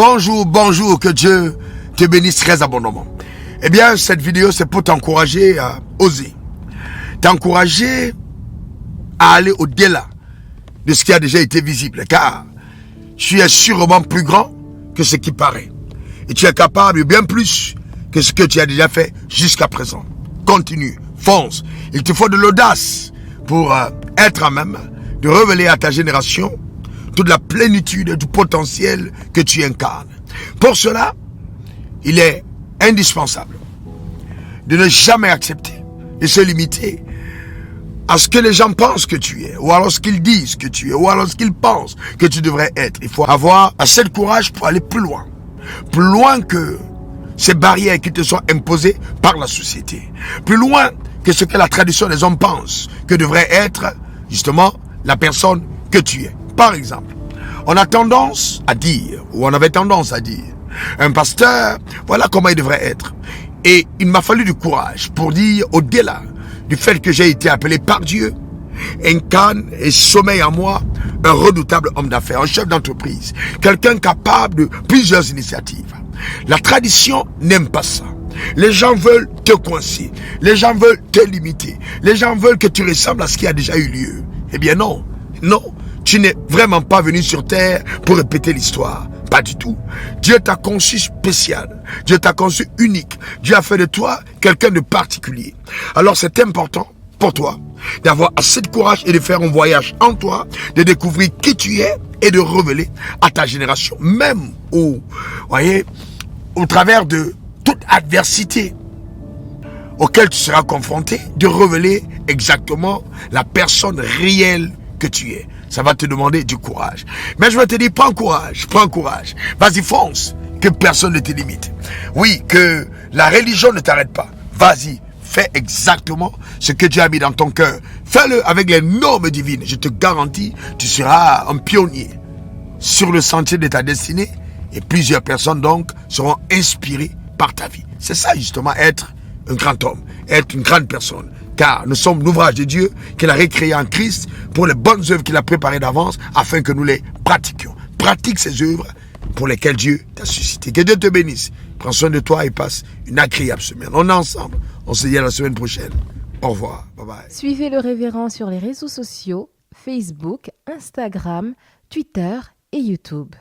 Bonjour, que Dieu te bénisse très abondamment. Eh bien, cette vidéo, c'est pour t'encourager à oser. T'encourager à aller au-delà de ce qui a déjà été visible. Car tu es sûrement plus grand que ce qui paraît. Et tu es capable de bien plus que ce que tu as déjà fait jusqu'à présent. Continue, fonce. Il te faut de l'audace pour être à même de révéler à ta génération toute la plénitude du potentiel que tu incarnes. Pour cela, il est indispensable de ne jamais accepter et se limiter à ce que les gens pensent que tu es, ou alors ce qu'ils disent que tu es, ou alors ce qu'ils pensent que tu devrais être. Il faut avoir assez de courage pour aller plus loin que ces barrières qui te sont imposées par la société, plus loin que ce que la tradition des hommes pense que devrait être justement la personne que tu es. Par exemple, on a tendance à dire, ou on avait tendance à dire, un pasteur, voilà comment il devrait être. Et il m'a fallu du courage pour dire, au-delà du fait que j'ai été appelé par Dieu, incarne et sommeille en moi un redoutable homme d'affaires, un chef d'entreprise, quelqu'un capable de plusieurs initiatives. La tradition n'aime pas ça. Les gens veulent te coincer, les gens veulent te limiter, les gens veulent que tu ressembles à ce qui a déjà eu lieu. Eh bien non, tu n'es vraiment pas venu sur terre pour répéter l'histoire. Pas du tout. Dieu t'a conçu spécial. Dieu t'a conçu unique. Dieu a fait de toi quelqu'un de particulier. Alors c'est important pour toi d'avoir assez de courage et de faire un voyage en toi, de découvrir qui tu es et de révéler à ta génération, même au travers de toute adversité auquel tu seras confronté, de révéler exactement la personne réelle que tu es. Ça va te demander du courage. Mais je vais te dire, prends courage. Vas-y, fonce, que personne ne te limite. Oui, que la religion ne t'arrête pas. Vas-y, fais exactement ce que Dieu a mis dans ton cœur. Fais-le avec les normes divines. Je te garantis, tu seras un pionnier sur le sentier de ta destinée et plusieurs personnes donc seront inspirées par ta vie. C'est ça justement, être un grand homme, être une grande personne. Car nous sommes l'ouvrage de Dieu qu'il a recréé en Christ pour les bonnes œuvres qu'il a préparées d'avance afin que nous les pratiquions. Pratique ces œuvres pour lesquelles Dieu t'a suscité. Que Dieu te bénisse. Prends soin de toi et passe une agréable semaine. On est ensemble. On se dit à la semaine prochaine. Au revoir. Bye bye. Suivez le révérend sur les réseaux sociaux, Facebook, Instagram, Twitter et YouTube.